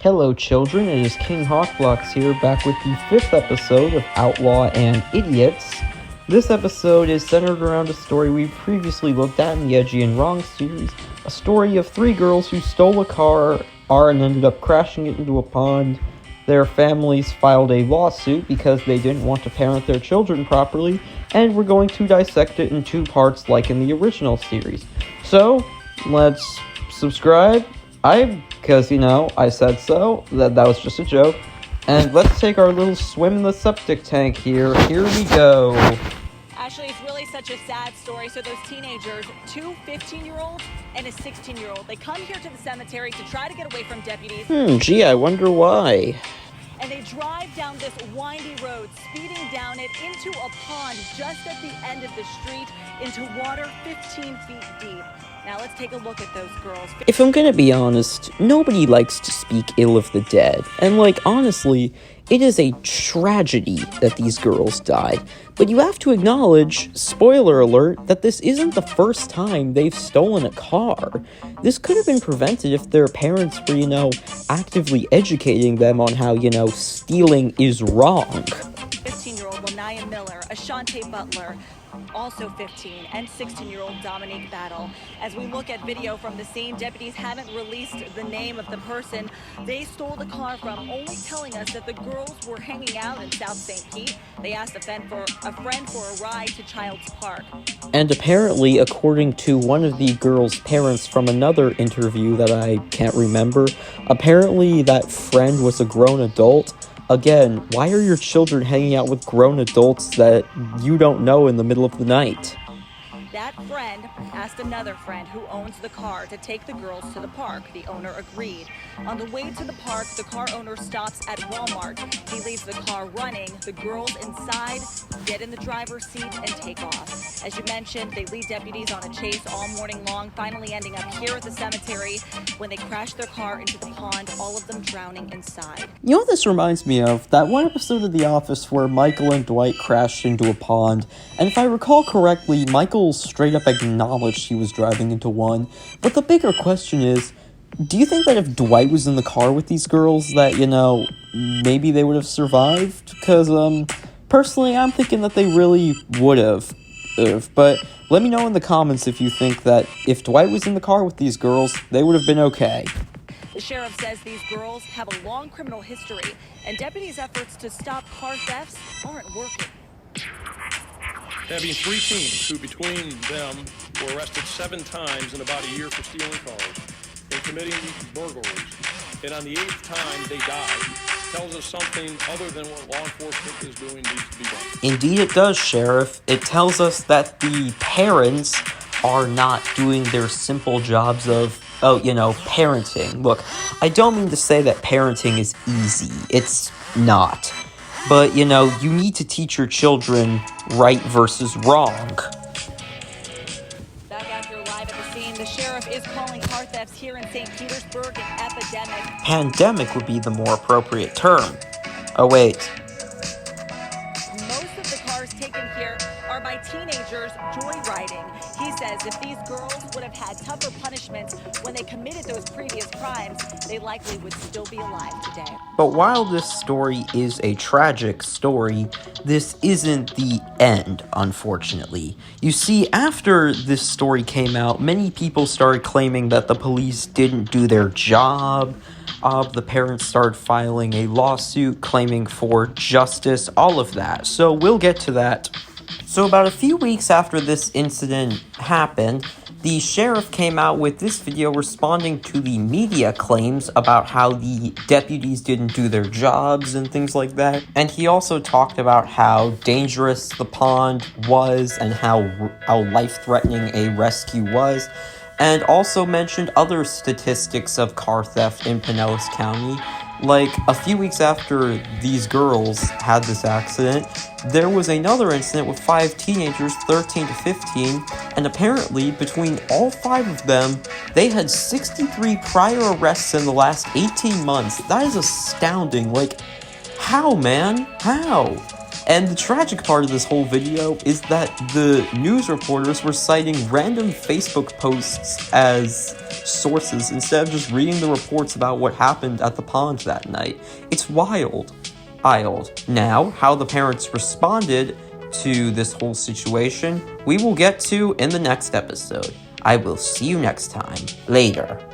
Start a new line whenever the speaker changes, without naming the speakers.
Hello children, it is KingHawkBlox here, back with the 5th episode of Outlaw and Idiots. This episode is centered around a story we previously looked at in the Edgy and Wrong series, a story of 3 girls who stole a car and ended up crashing it into a pond. Their families filed a lawsuit because they didn't want to parent their children properly, and we're going to dissect it in 2 parts like in the original series. So, let's subscribe. Because, I said so. That was just a joke. And let's take our little swim in the septic tank here. Here we go.
Actually, it's really such a sad story. So those teenagers, 2 15-year-olds and a 16-year-old, they come here to the cemetery to try to get away from deputies.
Gee, I wonder why.
And they drive down this windy road, speeding down it into a pond just at the end of the street, into water 15 feet deep. Now let's take a look at those girls.
If I'm gonna be honest, nobody likes to speak ill of the dead. And honestly, it is a tragedy that these girls died. But you have to acknowledge, spoiler alert, that this isn't the first time they've stolen a car. This could have been prevented if their parents were, actively educating them on how, stealing is wrong.
15-year-old Lanaya Miller, Ashante Butler, also 15, and 16-year-old Dominique Battle. As we look at video from the scene, deputies haven't released the name of the person they stole the car from, only telling us that the girls were hanging out in South St. Pete. They asked a friend for a ride to Child's Park.
And apparently, according to one of the girls' parents from another interview that I can't remember, apparently that friend was a grown adult. Again, why are your children hanging out with grown adults that you don't know in the middle of the night?
That friend asked another friend who owns the car to take the girls to the park. The owner agreed. On the way to the park, the car owner stops at Walmart. He leaves the car running. The girls inside get in the driver's seat and take off. As you mentioned, they lead deputies on a chase all morning long, finally ending up here at the cemetery when they crash their car into the pond, all of them drowning inside.
You know what this reminds me of? That one episode of The Office where Michael and Dwight crashed into a pond, and if I recall correctly, Michael straight up acknowledged he was driving into one. But the bigger question is, do you think that if Dwight was in the car with these girls that, maybe they would have survived? Because, personally, I'm thinking that they really would have. But let me know in the comments if you think that if Dwight was in the car with these girls, they would have been okay.
The sheriff says these girls have a long criminal history, and deputies' efforts to stop car thefts aren't working.
Having 3 teams who between them were arrested 7 times in about a year for stealing cars and committing burglaries. And on the 8th time they died tells us something other than what law enforcement is doing needs to be done.
Indeed it does, Sheriff. It tells us that the parents are not doing their simple jobs of, parenting. Look, I don't mean to say that parenting is easy. It's not. But, you need to teach your children right versus wrong.
Back after live at the scene, the sheriff is calling car thefts here in St. Petersburg an epidemic.
Pandemic would be the more appropriate term. Oh, wait.
Most of the cars taken here are by teenagers joyriding. He says if these girls would have had tougher punishments when they committed those previous crimes, they likely would still be alive today.
But while this story is a tragic story, this isn't the end, unfortunately. You see, after this story came out, many people started claiming that the police didn't do their job. The parents started filing a lawsuit claiming for justice, all of that. So we'll get to that. So about a few weeks after this incident happened, the sheriff came out with this video responding to the media claims about how the deputies didn't do their jobs and things like that. And he also talked about how dangerous the pond was and how life-threatening a rescue was. And also mentioned other statistics of car theft in Pinellas County. Like, a few weeks after these girls had this accident, there was another incident with 5 teenagers, 13 to 15, and apparently, between all 5 of them, they had 63 prior arrests in the last 18 months. That is astounding. How, man? How? And the tragic part of this whole video is that the news reporters were citing random Facebook posts as sources instead of just reading the reports about what happened at the pond that night. It's wild. Now, how the parents responded to this whole situation, we will get to in the next episode. I will see you next time. Later.